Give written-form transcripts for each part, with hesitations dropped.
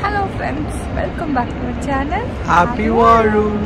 Hello friends, welcome back to my channel. Happy Varun.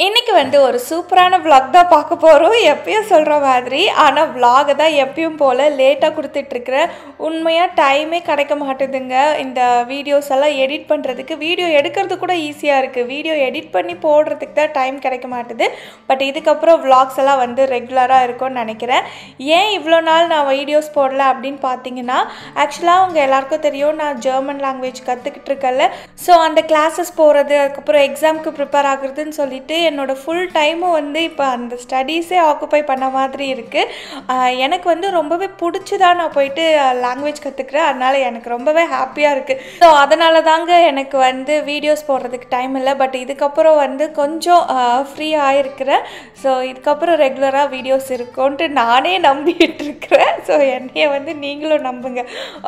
இன்னைக்கு வந்து ஒரு சூப்பரான vlog தான் பார்க்க போறோம். எப்பயும் சொல்ற மாதிரி ஆனா vlog தான் எப்பயும் போல லேட்டா கொடுத்துட்டு இருக்கேன். உண்மையா டைமே கிடைக்க மாட்டேதுங்க. இந்த வீடியோஸ் எல்லாம் எடிட் பண்றதுக்கு வீடியோ எடுக்கிறது கூட ஈஸியா இருக்கு. வீடியோ எடிட் பண்ணி போடுறதுக்கு தான் டைம் கிடைக்க மாட்டேது. பட் இதுக்கு அப்புறம் vlogs எல்லாம் வந்து ரெகுலரா இருக்கும்னு நினைக்கிறேன். ஏன் இவ்ளோ நாள் நான் வீடியோஸ் போடல அப்படினு பாத்தீங்கன்னா एक्चुअली உங்க எல்லாருக்கும் தெரியும் நான் ஜெர்மன் லாங்குவேஜ் கத்துக்கிட்டு இருக்கல. சோ அந்த கிளாसेस போறது அதுக்கு அப்புறம் எக்ஸாம்க்கு ப்ரிப்பேர் ஆகுறதுன்னு சொல்லிட்டு என்னோட ஃபுல் டைமும் வந்து இப்போ அந்த ஸ்டடீஸே ஆக்குபை பண்ண மாதிரி இருக்குது. எனக்கு வந்து ரொம்பவே பிடிச்சிதான் நான் போயிட்டு லாங்குவேஜ் கற்றுக்குறேன். அதனால் எனக்கு ரொம்பவே ஹாப்பியாக இருக்குது. ஸோ அதனால தாங்க எனக்கு வந்து வீடியோஸ் போடுறதுக்கு டைம் இல்லை. பட் இதுக்கப்புறம் வந்து கொஞ்சம் ஃப்ரீ ஆகிருக்கிறேன். ஸோ இதுக்கப்புறம் ரெகுலராக வீடியோஸ் இருக்கும்ன்ட்டு நானே நம்பிட்டு இருக்கிறேன். ஸோ என்னைய வந்து நீங்களும் நம்புங்க,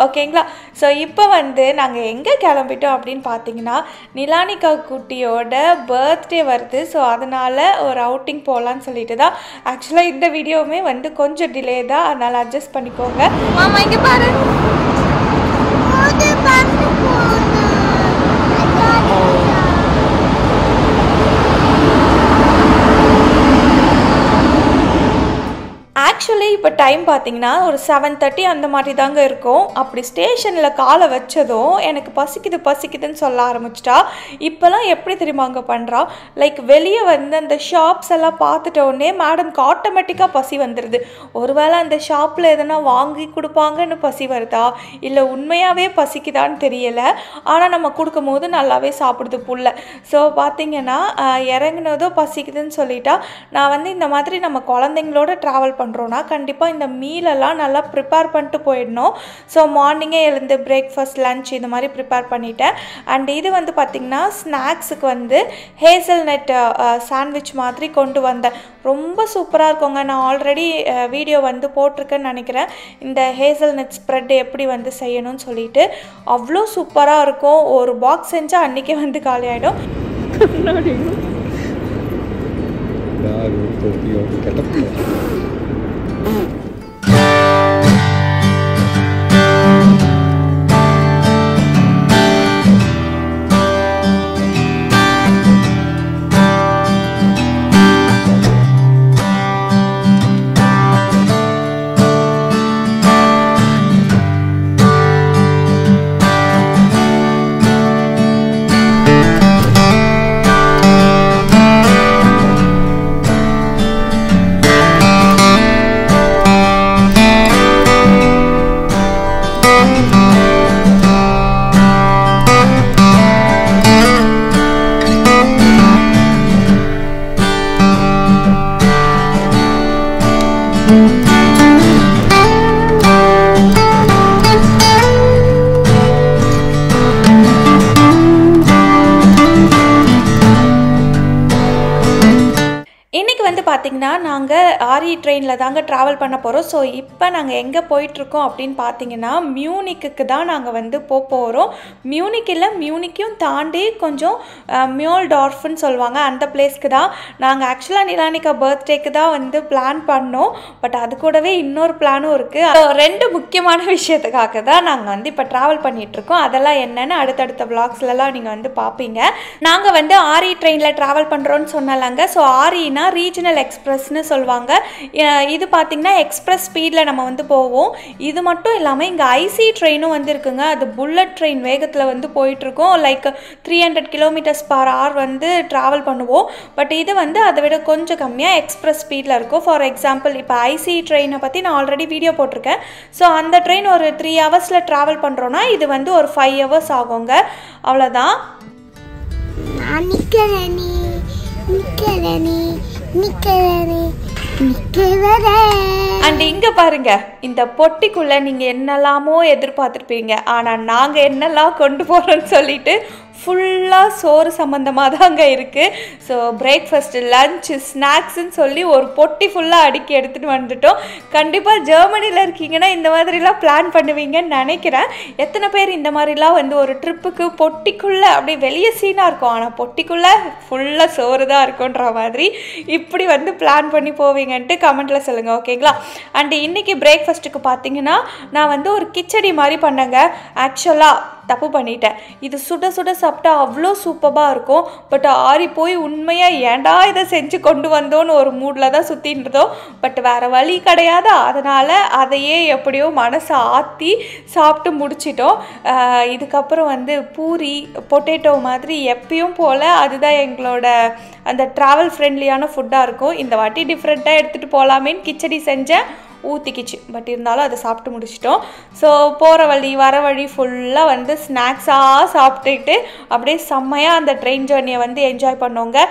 ஓகேங்களா? ஸோ இப்போ வந்து நாங்கள் எங்கே கிளம்பிட்டோம் அப்படின்னு பார்த்தீங்கன்னா நிலானிகா குட்டியோட பர்த்டே வருது. ஸோ அதனால் ஒரு அவுட்டிங் போகலான்னு சொல்லிட்டு தான். ஆக்சுவலாக இந்த வீடியோவுமே வந்து கொஞ்சம் டிலே தான், அதனால் அட்ஜஸ்ட் பண்ணிக்கோங்க. மாமா இங்கே பாரு. ஆக்சுவலி இப்போ டைம் பார்த்தீங்கன்னா ஒரு 7:30 அந்த மாதிரி தாங்க இருக்கும். அப்படி ஸ்டேஷனில் காலை வச்சதும் எனக்கு பசிக்குதுன்னு சொல்ல ஆரம்பிச்சிட்டா. இப்போலாம் எப்படி தெரியுமா அங்கே பண்ணுறா, லைக் வெளியே வந்து அந்த ஷாப்ஸ் எல்லாம் பார்த்துட்டோடனே மேடம்க்கு ஆட்டோமேட்டிக்காக பசி வந்துடுது. ஒருவேளை அந்த ஷாப்பில் எதனா வாங்கி கொடுப்பாங்கன்னு பசி வருதா இல்லை உண்மையாகவே பசிக்குதான்னு தெரியலை. ஆனால் நம்ம கொடுக்கும் போது நல்லாவே சாப்பிடுது புள்ள. ஸோ பார்த்தீங்கன்னா இறங்குனதோ பசிக்குதுன்னு சொல்லிட்டா. நான் வந்து இந்த மாதிரி நம்ம குழந்தைங்களோட ட்ராவல் பண்ணுறோன்னா கண்டிப்பாக இந்த மீலெல்லாம் நல்லா ப்ரிப்பேர் பண்ணிட்டு போயிடணும். ஸோ மார்னிங்கே எழுந்து பிரேக்ஃபாஸ்ட் லன்ச் இது மாதிரி ப்ரிப்பேர் பண்ணிட்டேன். அண்ட் இது வந்து பார்த்திங்கன்னா ஸ்நாக்ஸுக்கு வந்து ஹேசல்நட் சாண்ட்விச் மாதிரி கொண்டு வந்தேன். ரொம்ப சூப்பராக இருக்குங்க. நான் ஆல்ரெடி வீடியோ வந்து போட்டிருக்கேன்னு நினைக்கிறேன். இந்த ஹேசல்நட் ஸ்ப்ரெட் எப்படி வந்து செய்யணும்னு சொல்லிட்டு அவ்வளோ சூப்பராக இருக்கும். ஒரு பாக்ஸ் செஞ்சால் அன்றைக்கே வந்து காலி ஆகிடும். பார்த்தீங்கன்னா நாங்கள் ஆரி ட்ரெயினில் தாங்க ட்ராவல் பண்ண போகிறோம். ஸோ இப்போ நாங்கள் எங்கே போயிட்டுருக்கோம் அப்படின்னு பார்த்தீங்கன்னா மியூனிக்கு தான் நாங்கள் வந்து போகிறோம். மியூனிக்கையும் தாண்டி கொஞ்சம் மியோல்டார்ஃப்னு சொல்லுவாங்க அந்த பிளேஸ்க்கு தான். நாங்கள் ஆக்சுவலாக நிலானிகா பர்த்டேக்கு தான் வந்து பிளான் பண்ணோம். பட் அது கூடவே இன்னொரு பிளானும் இருக்குது. ரெண்டு முக்கியமான விஷயத்துக்காக தான் நாங்கள் வந்து இப்போ ட்ராவல் பண்ணிகிட்ருக்கோம். அதெல்லாம் என்னென்னு அடுத்தடுத்த விளாக்ஸ்லாம் நீங்கள் வந்து பார்ப்பீங்க. நாங்கள் வந்து ஆரி ட்ரெயினில் ட்ராவல் பண்ணுறோன்னு சொன்னாலாங்க. ஸோ ஆரினா ரீஜனல் எக்ஸ்பிரஸ்னு சொல்லுவாங்க. இது பார்த்தீங்கன்னா எக்ஸ்பிரஸ் ஸ்பீடில் நம்ம வந்து போவோம். இது மட்டும் இல்லாமல் இங்கே ஐசி ட்ரெயினும் வந்து இருக்குங்க. அது புல்லட் ட்ரெயின் வேகத்தில் வந்து போயிட்டுருக்கோம். லைக் 300 km/h வந்து ட்ராவல் பண்ணுவோம். பட் இது வந்து அதை விட கொஞ்சம் கம்மியாக எக்ஸ்பிரஸ் ஸ்பீடில் இருக்கும். ஃபார் எக்ஸாம்பிள் இப்போ ஐசி ட்ரெயினை பற்றி நான் ஆல்ரெடி வீடியோ போட்டிருக்கேன். ஸோ அந்த ட்ரெயின் ஒரு 3 hours ட்ராவல் பண்ணுறோன்னா இது வந்து ஒரு 5 hours ஆகுங்க. அவ்வளோதான். அண்ட் இங்க பாருங்க, இந்த பொட்டிக்குள்ள நீங்க என்னெல்லாமோ எதிர்பார்த்திருப்பீங்க. ஆனா நாங்க என்னெல்லாம் கொண்டு போறோம்னு சொல்லிட்டு ஃபுல்லாக சோறு சம்மந்தமாக தாங்க இருக்குது. ஸோ பிரேக்ஃபாஸ்ட்டு, லன்ச்சு, ஸ்நாக்ஸுன்னு சொல்லி ஒரு பொட்டி ஃபுல்லாக அடுக்கி எடுத்துகிட்டு வந்துட்டோம். கண்டிப்பாக ஜெர்மனியில் இருக்கீங்கன்னா இந்த மாதிரிலாம் பிளான் பண்ணுவீங்கன்னு நினைக்கிறேன். எத்தனை பேர் இந்த மாதிரிலாம் வந்து ஒரு ட்ரிப்புக்கு பொட்டிக்குள்ளே அப்படியே வெளியே சீனாக இருக்கும், ஆனால் பொட்டிக்குள்ளே ஃபுல்லாக சோறு தான் இருக்குன்ற மாதிரி இப்படி வந்து பிளான் பண்ணி போவீங்கன்ட்டு கமெண்ட்டில் சொல்லுங்கள், ஓகேங்களா? அண்டு இன்றைக்கி பிரேக்ஃபாஸ்ட்டுக்கு பார்த்தீங்கன்னா நான் வந்து ஒரு கிச்சடி மாதிரி பண்ணேங்க. ஆக்சுவலாக தப்பு பண்ணிட்டேன். இது சுட சுட சாப்பிட்டா அவ்வளோ சூப்பராக இருக்கும். பட் ஆறி போய் உண்மையாக ஏண்டா இதை செஞ்சு கொண்டு வந்தோன்னு ஒரு மூடில் தான் சுற்றின்னு இருந்தோம். பட் வேறு வழி கிடையாது. அதனால் அதையே எப்படியோ மனசை ஆற்றி சாப்பிட்டு முடிச்சிட்டோம். இதுக்கப்புறம் வந்து பூரி, பொட்டேட்டோ மாதிரி எப்பயும் போல் அதுதான் எங்களோட அந்த ட்ராவல் ஃப்ரெண்ட்லியான ஃபுட்டாக இருக்கும். இந்த வாட்டி டிஃப்ரெண்ட்டாக எடுத்துகிட்டு போகலாமேன்னு கிச்சடி செஞ்சேன், ஊற்றிக்கிச்சு. பட் இருந்தாலும் அதை சாப்பிட்டு முடிச்சிட்டோம். ஸோ போகிற வழி வர வழி ஃபுல்லாக வந்து ஸ்நாக்ஸாக சாப்பிட்டுக்கிட்டு அப்படியே செம்மையாக அந்த ட்ரெயின் ஜேர்னியை வந்து enjoy பண்ணோங்க.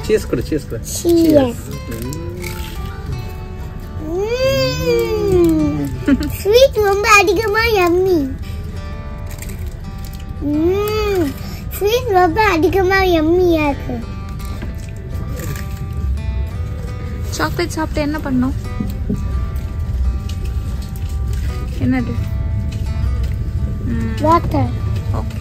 Cheers, good. Cheers. Sweet ரொம்ப அதிகமா yummy. Sweet ரொம்ப அதிகமா yummy-ஆ இருக்கு. சாக்லேட் சாப்பிட்டு என்ன பண்ணோம்? என்னது? Water. ஓகே.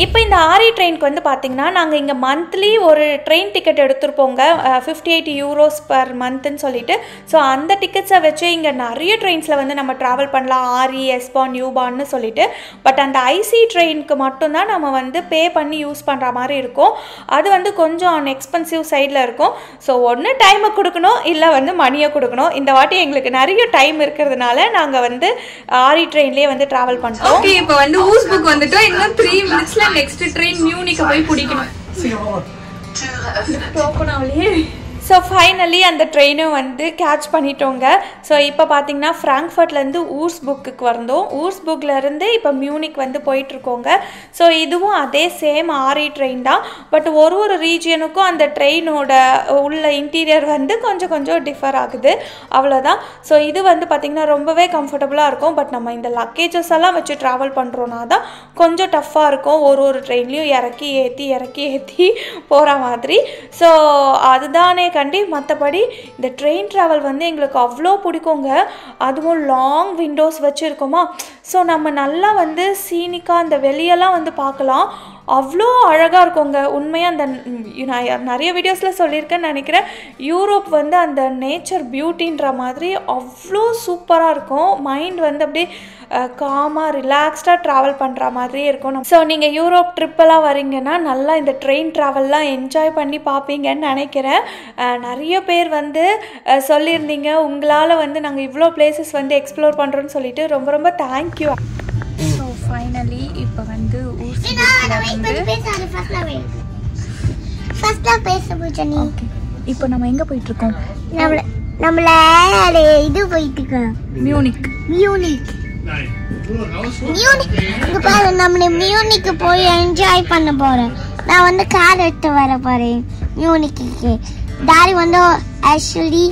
இப்போ இந்த ஆரி ட்ரெயினுக்கு வந்து பார்த்திங்கன்னா நாங்கள் இங்கே மந்த்லி ஒரு ட்ரெயின் டிக்கெட் எடுத்துருப்போங்க, 58 euros பர் மந்த்துன்னு சொல்லிட்டு. ஸோ அந்த டிக்கெட்ஸை வச்சு இங்கே நிறைய ட்ரெயின்ஸில் வந்து நம்ம ட்ராவல் பண்ணலாம், ஆரி, எஸ்பான், யூபான்னு சொல்லிட்டு. பட் அந்த ஐசி ட்ரெயினுக்கு மட்டும்தான் நம்ம வந்து பே பண்ணி யூஸ் பண்ணுற மாதிரி இருக்கும். அது வந்து கொஞ்சம் எக்ஸ்பென்சிவ் சைடில் இருக்கும். ஸோ ஒன்று டைமை கொடுக்கணும், இல்லை வந்து மணியை கொடுக்கணும். இந்த வாட்டி எங்களுக்கு நிறைய டைம் இருக்கிறதுனால நாங்கள் வந்து ஆரி ட்ரெயின்லேயே வந்து ட்ராவல் பண்ணுறோம். ஓகே, இப்போ வந்து ஊஸ்புக் வந்துட்டோம். இன்னும் 3 minutes நெக்ஸ்ட் ட்ரெயின் மியூனிக்கு போய் பிடிக்கணும். ஸோ ஃபைனலி அந்த ட்ரெயினும் வந்து கேட்ச் பண்ணிட்டோங்க. ஸோ இப்போ பார்த்தீங்கன்னா ஃப்ராங்க்ஃபர்ட்லேருந்து ஊர்ஸ்புக்கு வந்தோம். ஊர்ஸ்புக்லேருந்து இப்போ மியூனிக் வந்து போயிட்டுருக்கோங்க. ஸோ இதுவும் அதே சேம் ஆரி ட்ரெயின் தான். பட் ஒரு ரீஜியனுக்கும் அந்த ட்ரெயினோட உள்ள இன்டீரியர் வந்து கொஞ்சம் டிஃபர் ஆகுது, அவ்வளோதான். ஸோ இது வந்து பார்த்திங்கன்னா ரொம்பவே கம்ஃபர்டபுளாக இருக்கும். பட் நம்ம இந்த லக்கேஜஸ் எல்லாம் வச்சு ட்ராவல் பண்ணுறோன்னா தான் கொஞ்சம் டஃப்பாக இருக்கும். ஒரு ட்ரெயின்லேயும் இறக்கி ஏற்றி போகிற மாதிரி. ஸோ அதுதானே கண்டி. மற்றபடி இந்த ட்ரெயின் ட்ராவல் வந்து எங்களுக்கு அவ்வளோ பிடிக்குங்க. அதுவும் லாங் விண்டோஸ் வச்சுருக்கோமா, ஸோ நம்ம நல்லா வந்து சீனிக்காக அந்த வெளியெல்லாம் வந்து பார்க்கலாம். அவ்வளோ அழகாக இருக்குங்க உண்மையாக. அந்த நான் நிறைய வீடியோஸில் சொல்லியிருக்கேன்னு நினைக்கிறேன், யூரோப் வந்து அந்த நேச்சர் பியூட்டின்ற மாதிரி அவ்வளோ சூப்பராக இருக்கும். மைண்ட் வந்து அப்படியே காமாக ரிலாக்ஸ்டாக ட்ராவல் பண்ணுற மாதிரியே இருக்கும். ஸோ நீங்கள் யூரோப் ட்ரிப்பெல்லாம் வரீங்கன்னா நல்லா இந்த ட்ரெயின் ட்ராவல்லாம் என்ஜாய் பண்ணி பார்ப்பீங்கன்னு நினைக்கிறேன். நிறைய பேர் வந்து சொல்லியிருந்தீங்க உங்களால் வந்து நாங்கள் இவ்வளோ பிளேசஸ் வந்து எக்ஸ்ப்ளோர் பண்ணுறோன்னு சொல்லிட்டு ரொம்ப தேங்க்யூ. ஸோ ஃபைனலி இப்போ வந்து இப்போ நம்ம எங்கே போயிட்டுருக்கோம்? நம்மள இது போயிட்டு இருக்கோம், மியூனிக். இங்க பாரு, நம்ம மியூனிக்கு போய் என்ஜாய் பண்ண போறோம். நான் வந்து கார் எடுத்து வர போறேன் மியூனிக்கு. டாடி வந்து ஆக்சுவலி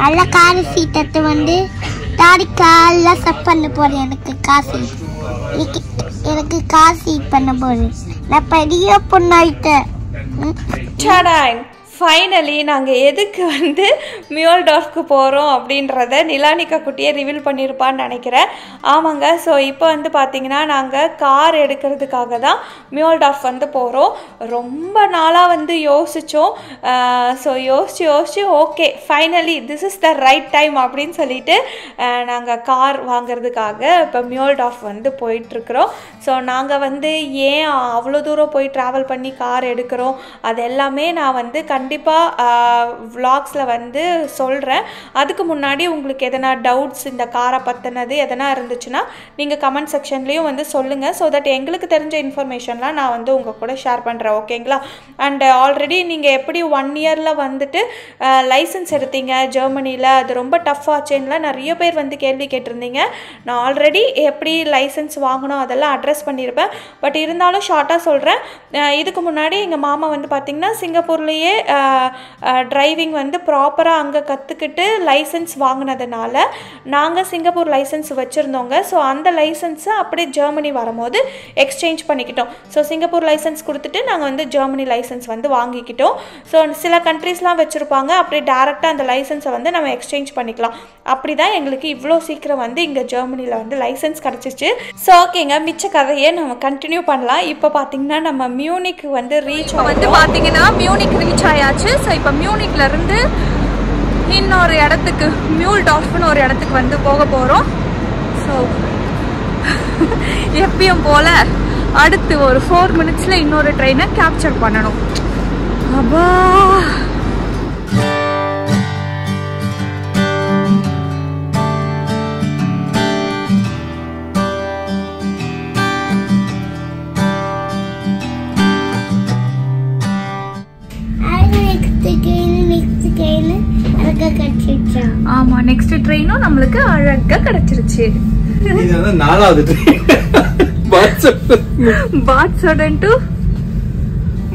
நல்ல கார் சீட் எடுத்து வந்து டாடி கார்லாம் செட் பண்ண போறேன். எனக்கு கார் சீட் பண்ண போறேன். நான் பெரிய பொண்ணாயிட்டேன். ஃபைனலி நாங்கள் எதுக்கு வந்து மியோல்டார்ஃப்க்கு போகிறோம் அப்படின்றத நிலானிகா குட்டியை ரிவீல் பண்ணியிருப்பான்னு நினைக்கிறேன். ஆமாங்க. ஸோ இப்போ வந்து பார்த்திங்கன்னா நாங்கள் கார் எடுக்கிறதுக்காக தான் மியோல்டார்ஃப் வந்து போகிறோம். ரொம்ப நாளாக வந்து யோசித்தோம். ஸோ யோசித்து okay finally this is the right time அப்படின்னு சொல்லிட்டு நாங்கள் கார் வாங்கிறதுக்காக இப்போ மியோல்டார்ஃப் வந்து போயிட்டுருக்குறோம். ஸோ நாங்கள் வந்து ஏன் அவ்வளோ தூரம் போய் ட்ராவல் பண்ணி கார் எடுக்கிறோம் அது எல்லாமே நான் வந்து கண்டிப்பாக கண்டிப்பாக vlogsல வந்து சொல்கிறேன். அதுக்கு முன்னாடி உங்களுக்கு எதனா டவுட்ஸ் இந்த காரை பற்றினது எதனா இருந்துச்சுன்னா நீங்கள் கமெண்ட் செக்ஷன்லேயும் வந்து சொல்லுங்கள். ஸோ தட் எங்களுக்கு தெரிஞ்ச இன்ஃபர்மேஷன்லாம் நான் வந்து உங்கள் கூட ஷேர் பண்ணுறேன். ஓகேங்களா? அண்ட் ஆல்ரெடி நீங்கள் எப்படி 1 இயரில் வந்துட்டு லைசன்ஸ் எடுத்தீங்க ஜெர்மனியில், அது ரொம்ப டஃப் ஆச்சுன்னுலாம் நிறைய பேர் வந்து கேள்வி கேட்டிருந்தீங்க. நான் ஆல்ரெடி எப்படி லைசன்ஸ் வாங்கணும் அதெல்லாம் அட்ரஸ் பண்ணியிருப்பேன். பட் இருந்தாலும் ஷார்ட்டாக சொல்கிறேன். இதுக்கு முன்னாடி எங்கள் மாமா வந்து பார்த்திங்கன்னா சிங்கப்பூர்லேயே டிரைவிங் வந்து ப்ராப்பராக அங்கே கற்றுக்கிட்டு லைசன்ஸ் வாங்கினதுனால நாங்கள் சிங்கப்பூர் லைசன்ஸ் வச்சுருந்தோங்க. ஸோ அந்த லைசன்ஸை அப்படியே ஜெர்மனி வரும்போது எக்ஸ்சேஞ்ச் பண்ணிக்கிட்டோம். ஸோ சிங்கப்பூர் லைசன்ஸ் கொடுத்துட்டு நாங்கள் வந்து ஜெர்மனி லைசன்ஸ் வந்து வாங்கிக்கிட்டோம். ஸோ சில கண்ட்ரீஸ்லாம் வச்சுருப்பாங்க, அப்படியே டேரெக்டாக அந்த லைசன்ஸை வந்து நம்ம எக்ஸ்சேஞ்ச் பண்ணிக்கலாம். அப்படி தான் எங்களுக்கு இவ்வளோ சீக்கிரம் வந்து இங்கே ஜெர்மனியில் வந்து லைசன்ஸ் கிடச்சிச்சு. ஸோ ஓகேங்க, மிச்ச கதையை நம்ம கண்டினியூ பண்ணலாம். இப்போ பார்த்தீங்கன்னா நம்ம மியூனிக் வந்து ரீச் வந்து பார்த்தீங்கன்னா மியூனிக் ரீச் ஆயாச்சு. ஸோ இப்போ மியூனிக்லேருந்து இன்னொரு இடத்துக்கு மியூல்டார்ஃப்னு ஒரு இடத்துக்கு வந்து போக போகிறோம். ஸோ எப்பயும் போல் அடுத்து ஒரு 4 மினிட்ஸில் இன்னொரு ட்ரெயினை கேப்சர் பண்ணணும். அப்பா ஆமா, நெக்ஸ்ட் ட்ரெயினும் நம்மளுக்கு அழகா கிடைச்சிருச்சு. இது வந்து 4வது ட்ரெயின் பாட்சோடன் டு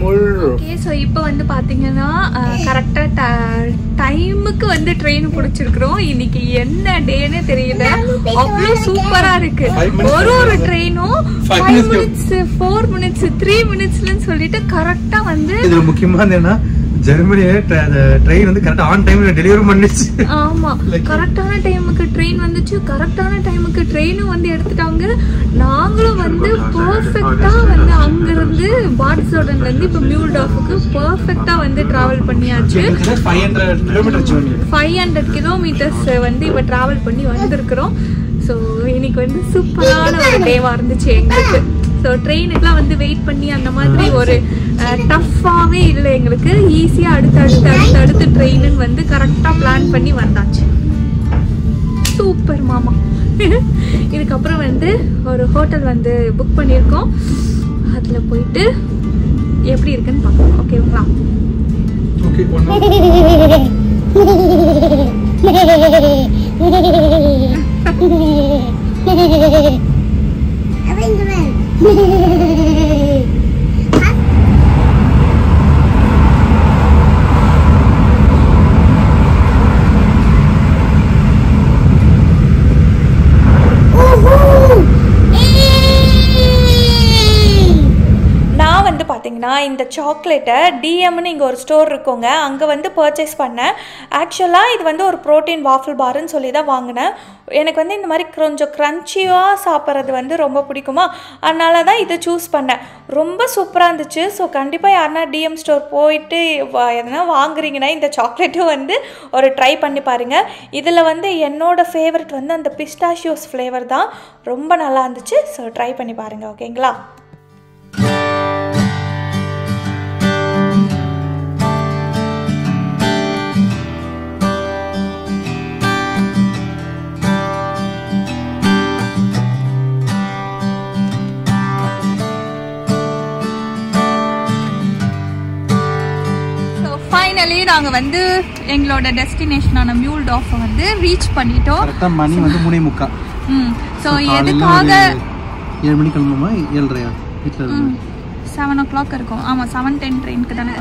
முள்ளு. ஓகே, ஸோ இப்போ வந்து பார்த்தீங்கன்னா கரெக்டாக டைமுக்கு வந்து ட்ரெயின் பிடிச்சிருக்கிறோம். இன்னைக்கு என்ன டேன்னு தெரியல, அவ்வளோ சூப்பராக இருக்கு. ஒரு ட்ரெயினும் 5 மினிட்ஸ் 4 மினிட்ஸ் 3 மினிட்ஸ்லன்னு சொல்லிட்டு கரெக்டாக வந்து இதுல முக்கியமான என்ன, ஜெர்மனியில ட்ரெயின் வந்து கரெக்டா ஆன் டைம்ல டெலிவரி பண்ணிச்சு. ஆமா, கரெக்டான டைமுக்கு ட்ரெயின் வந்துச்சு, கரெக்டான டைமுக்கு ட்ரெயினும் வந்து எடுத்துட்டாங்க. நாங்களும் வந்து பெர்ஃபெக்ட்டா வந்து அங்கிருந்து பாட்சோடன்ல இருந்து இப்ப மியூல்டார்ஃப்க்கு பெர்ஃபெக்ட்டா வந்து டிராவல் பண்ணியாச்சு. 500 கிலோமீட்டர்ஸ் வந்து இப்ப டிராவல் பண்ணி வந்திருக்கிறோம். ஸோ இன்னைக்கு வந்து சூப்பரான ஒரு டேவா இருந்துச்சு எங்களுக்கு. ஸோ ட்ரெயினுக்குலாம் வந்து வெயிட் பண்ணி அந்த மாதிரி ஒரு டஃப்பாகவே இல்லை எங்களுக்கு. ஈஸியாக அடுத்து ட்ரெயின்னு வந்து கரெக்டாக பிளான் பண்ணி வந்தாச்சு. சூப்பர் மாமா. இதுக்கப்புறம் வந்து ஒரு ஹோட்டல் வந்து புக் பண்ணியிருக்கோம். அதில் போயிட்டு எப்படி இருக்குன்னு பார்க்கலாம். ஓகேங்களா? பார்த்தீங்கன்னா இந்த சாக்லேட்டை டிஎம்னு இங்கே ஒரு ஸ்டோர் இருக்குங்க, அங்கே வந்து பர்ச்சேஸ் பண்ணேன். ஆக்சுவலாக இது வந்து ஒரு ப்ரோட்டீன் வாஃபிள் பார்ன்னு சொல்லி தான் வாங்கினேன். எனக்கு வந்து இந்த மாதிரி கொஞ்சம் க்ரன்ச்சியாக சாப்பிட்றது வந்து ரொம்ப பிடிக்குமா, அதனால தான் இதை சூஸ் பண்ணேன். ரொம்ப சூப்பராக இருந்துச்சு. ஸோ கண்டிப்பாக யாருன்னா டிஎம் ஸ்டோர் போயிட்டு எதனா வாங்குறீங்கன்னா இந்த சாக்லேட்டும் வந்து ஒரு ட்ரை பண்ணி பாருங்கள். இதில் வந்து என்னோடய ஃபேவரட் வந்து அந்த பிஸ்டாஷியோஸ் ஃப்ளேவர் தான், ரொம்ப நல்லா இருந்துச்சு. ஸோ ட்ரை பண்ணி பாருங்கள். ஓகேங்களா? ஃபைனலி நாங்கள் வந்து எங்களோட டெஸ்டினேஷனான மியூல்டார்ஃப் வந்து ரீச் பண்ணிட்டோம். கரெக்டாக மணி வந்து 3:45. ஸோ எதுக்காக 7 மணிக்கு கிளம்புமா? 7:30 வீட்டில் 7 o'clock இருக்கும். ஆமாம், 7:10 ட்ரெயினுக்கு தானே.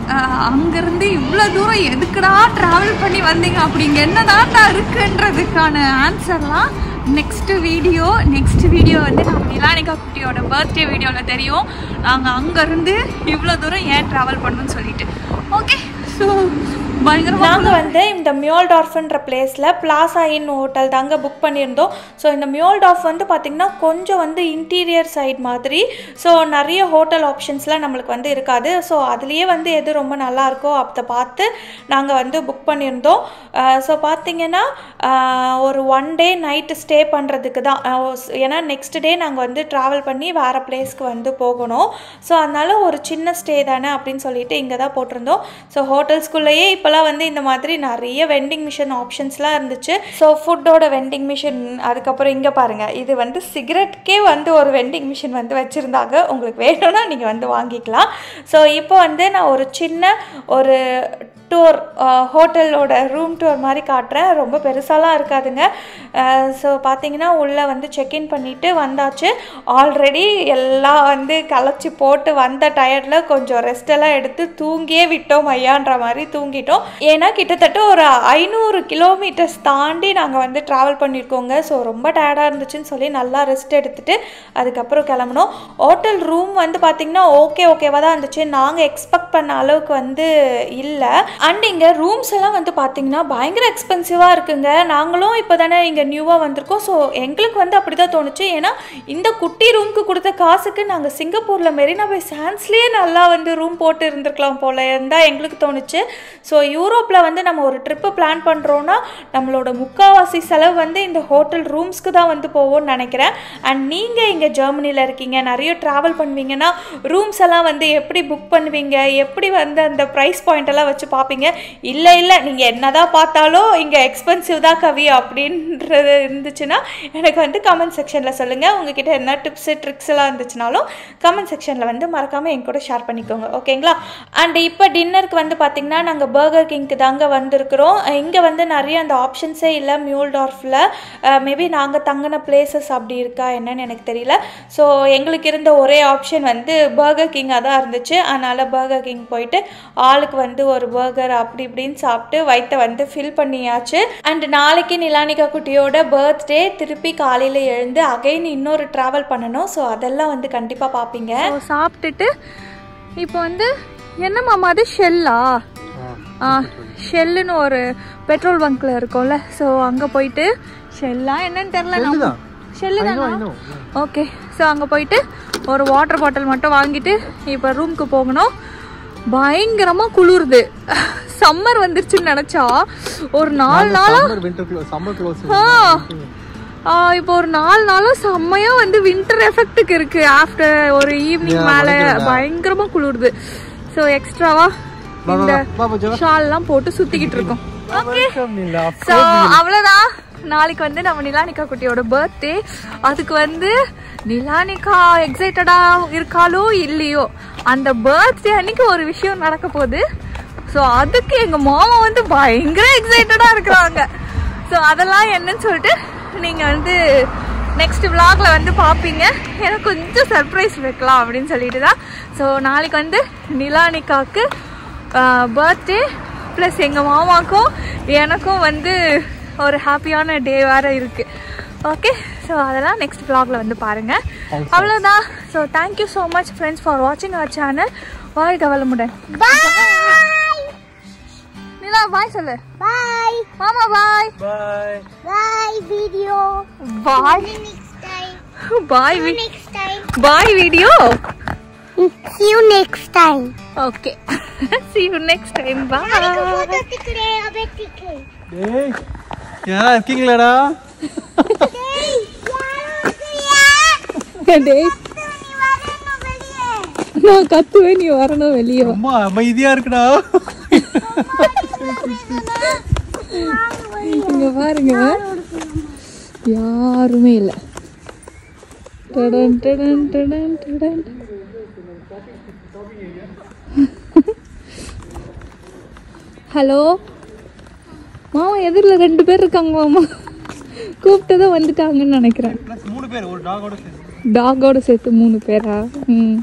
அங்கேருந்து இவ்வளோ தூரம் எதுக்குடா ட்ராவல் பண்ணி வந்தீங்க, அப்படிங்க என்னதான்டா இருக்குன்றதுக்கான ஆன்சர்லாம் நெக்ஸ்ட் வீடியோ வந்து நம்ம நிலானிகா குட்டியோட பர்த்டே வீடியோவில் தெரியும். நாங்கள் அங்கேருந்து இவ்வளோ தூரம் ஏன் ட்ராவல் பண்ணணும்னு சொல்லிட்டு. ஓகே, ஸோ நாங்கள் வந்து இந்த மியோல்டார்ஃப்ன்ற பிளேஸில் பிளாசா இன் ஹோட்டல் தாங்க புக் பண்ணியிருந்தோம். ஸோ இந்த மியோல்டார்ஃப் வந்து பார்த்திங்கன்னா கொஞ்சம் வந்து இன்டீரியர் சைட் மாதிரி. ஸோ நிறைய ஹோட்டல் ஆப்ஷன்ஸ்லாம் நம்மளுக்கு வந்து இருக்காது. ஸோ அதுலேயே வந்து எது ரொம்ப நல்லாயிருக்கோ அதை பார்த்து நாங்கள் வந்து புக் பண்ணியிருந்தோம். ஸோ பார்த்திங்கன்னா ஒரு 1 day நைட்டு ஸ்டே பண்ணுறதுக்கு தான். ஏன்னா நெக்ஸ்ட் டே நாங்கள் வந்து ட்ராவல் பண்ணி வேறு பிளேஸ்க்கு வந்து போகணும். ஸோ அதனால் ஒரு சின்ன ஸ்டே தானே அப்படின்னு சொல்லிட்டு இங்கே தான் போட்டிருந்தோம். ஸோ ஹோட்டல்ஸ்குள்ளேயே இப்போலாம் வந்து இந்த மாதிரி நிறைய வெண்டிங் மிஷின் ஆப்ஷன்ஸ்லாம் இருந்துச்சு. ஸோ ஃபுட்டோட வெண்டிங் மிஷின், அதுக்கப்புறம் இங்கே பாருங்கள், இது வந்து சிகரெட்கே வந்து ஒரு வெண்டிங் மிஷின் வந்து வச்சுருந்தாங்க. உங்களுக்கு வேணும்னா நீங்கள் வந்து வாங்கிக்கலாம். ஸோ இப்போ வந்து நான் ஒரு சின்ன ஒரு டூர், ஹோட்டலோட ரூம் டூர் மாதிரி காட்டுறேன். ரொம்ப பெருசாலாம் இருக்காதுங்க. ஸோ பார்த்தீங்கன்னா உள்ளே வந்து செக்இன் பண்ணிவிட்டு வந்தாச்சு. ஆல்ரெடி எல்லாம் வந்து களைச்சி போட்டு வந்த டயர்டில் கொஞ்சம் ரெஸ்டெல்லாம் எடுத்து தூங்கியே விட்டோம் ஐயான்ற மாதிரி தூங்கிட்டோம். ஏன்னா கிட்டத்தட்ட ஒரு 500 கிலோமீட்டர்ஸ் தாண்டி நாங்கள் வந்து ட்ராவல் பண்ணியிருக்கோங்க. ஸோ ரொம்ப டயர்டாக இருந்துச்சுன்னு சொல்லி நல்லா ரெஸ்ட் எடுத்துகிட்டு அதுக்கப்புறம் கிளம்பணும். ஹோட்டல் ரூம் வந்து பார்த்திங்கன்னா ஓகேவாக தான் இருந்துச்சு. நாங்கள் எக்ஸ்பெக்ட் பண்ண அளவுக்கு வந்து இல்லை. அண்ட் இங்கே ரூம்ஸ் எல்லாம் வந்து பார்த்திங்கன்னா பயங்கர எக்ஸ்பென்சிவாக இருக்குங்க. நாங்களும் இப்போ தானே இங்கே நியூவாக வந்திருக்கோம். ஸோ எங்களுக்கு வந்து அப்படி தான் தோணுச்சு. ஏன்னா இந்த குட்டி ரூமுக்கு கொடுத்த காசுக்கு நாங்கள் சிங்கப்பூரில் மெரினா பை சான்ஸ்லேயே நல்லா வந்து ரூம் போட்டு இருந்திருக்கலாம் போல இருந்தால் எங்களுக்கு தோணுச்சு. ஸோ யூரோப்பில் வந்து நம்ம ஒரு ட்ரிப்பு பிளான் பண்ணுறோன்னா நம்மளோட முக்கால்வாசி செலவு வந்து இந்த ஹோட்டல் ரூம்ஸ்க்கு தான் வந்து போவோம்னு நினைக்கிறேன். அண்ட் நீங்கள் இங்கே ஜெர்மனியில் இருக்கீங்க, நிறைய ட்ராவல் பண்ணுவீங்கன்னா ரூம்ஸ் எல்லாம் வந்து எப்படி புக் பண்ணுவீங்க, எப்படி வந்து அந்த ப்ரைஸ் பாயிண்ட் எல்லாம் வச்சு பார்ப்பீங்க. இல்லை நீங்கள் என்னதான் பார்த்தாலும் இங்கே எக்ஸ்பென்சிவ் தான் கவி அப்படின்றது இருந்துச்சுன்னா எனக்கு வந்து கமெண்ட் செக்ஷனில் சொல்லுங்கள். உங்ககிட்ட என்ன டிப்ஸு ட்ரிக்ஸ் எல்லாம் இருந்துச்சுனாலும் கமெண்ட் செக்ஷனில் வந்து மறக்காமல் என் கூட ஷேர் பண்ணிக்கோங்க, ஓகேங்களா? அண்ட் இப்போ டின்னருக்கு வந்து பார்த்திங்கன்னா நாங்கள் பர்கர் கிங்க்கு தாங்க வந்திருக்கிறோம். இங்கே வந்து நிறைய அந்த ஆப்ஷன்ஸே இல்லை மியோல்டார்ஃபில். மேபி நாங்கள் தங்கின பிளேசஸ் அப்படி இருக்கா என்னன்னு எனக்கு தெரியல. ஸோ எங்களுக்கு இருந்த ஒரே ஆப்ஷன் வந்து பர்கர் கிங்காக தான் இருந்துச்சு. அதனால் பர்கர் கிங் போயிட்டு ஆளுக்கு வந்து ஒரு பர்கர் அப்படி இப்படின்னு சாப்பிட்டு வயிற்றை வந்து ஃபில் பண்ணியாச்சு. அண்ட் நாளைக்கு நிலானிகா குட்டியோட பர்த்டே. திருப்பி காலையில் எழுந்து அகைன் இன்னொரு ட்ராவல் பண்ணணும். ஸோ அதெல்லாம் வந்து கண்டிப்பாக பார்ப்பீங்க. சாப்பிட்டுட்டு இப்போ வந்து என்ன மாமா அது ஷெல்லா? ஷெல்லுன்னு ஒரு பெட்ரோல் பங்க்ல இருக்கும்ல. ஸோ அங்கே போயிட்டு ஷெல்லா என்னன்னு தெரியல, ஷெல்லு தானா? ஓகே. ஸோ அங்கே போயிட்டு ஒரு வாட்டர் பாட்டில் மட்டும் வாங்கிட்டு இப்போ ரூமுக்கு போகணும். பயங்கரமாக குளிருது. சம்மர் வந்துருச்சுன்னு நினச்சா ஒரு 4 நாளா இப்போ ஒரு 4 நாளும் செம்மையாக வந்து வின்டர் எஃபெக்ட்டுக்கு இருக்கு. ஆஃப்டர் ஒரு ஈவினிங் மேலே பயங்கரமாக குளிருது. ஸோ எக்ஸ்ட்ராவா இந்த ஷால்லாம் போட்டு சுற்றிக்கிட்டு இருக்கோம். ஓகே. ஸோ அவ்வளோதான். நாளைக்கு வந்து நம்ம நிலானிகா குட்டியோட பர்த்டே. அதுக்கு வந்து நிலானிகா எக்ஸைட்டடா இருக்காளோ இல்லையோ, அந்த பர்த்டே அன்னைக்கு ஒரு விஷயம் நடக்க போகுது. ஸோ அதுக்கு எங்கள் மாமா வந்து பயங்கர எக்ஸைட்டடாக இருக்கிறாங்க. ஸோ அதெல்லாம் என்னன்னு சொல்லிட்டு நீங்கள் வந்து நெக்ஸ்ட் விலாகில் வந்து பார்ப்பீங்க. எனக்கு கொஞ்சம் சர்ப்ரைஸ் வைக்கலாம் அப்படின்னு சொல்லிட்டு தான். ஸோ நாளைக்கு வந்து நிலானிகாவுக்கு பர்த்டே ப்ளஸ் எங்கள் மாமாவுக்கும் எனக்கும் வந்து ஒரு ஹாப்பியான டே வேறு இருக்குது. ஓகே. ஸோ அதெல்லாம் நெக்ஸ்ட் விலாகில் வந்து பாருங்கள். அவ்வளோதான். So thank you so much friends for வாட்சிங் அவர் சேனல். வாழ்க வளமுடன். நிலா பாய் சொல்லு. பாய் மாமா. Bye bye bye video. Bye next time. Bye next time. Bye video. See you next time. Okay. See you next time. Bye. டேய் யாரா இருக்கீங்களாடா? டேய் நான் கத்துவேன், நீ வரணும் வெளியே. அம்மா அமைதியா இருக்குடா. இங்க பாருங்க, யாருமே இல்லை. ஹலோ மாமா, எதிரில் 2 பேர் இருக்காங்க மாமா. கூப்பிட்டதான் வந்துட்டாங்கன்னு நினைக்கிறேன். 3 பேர், ஒரு டாகோட சேர்த்து. டாகோட சேர்த்து 3 பேரா? ம்.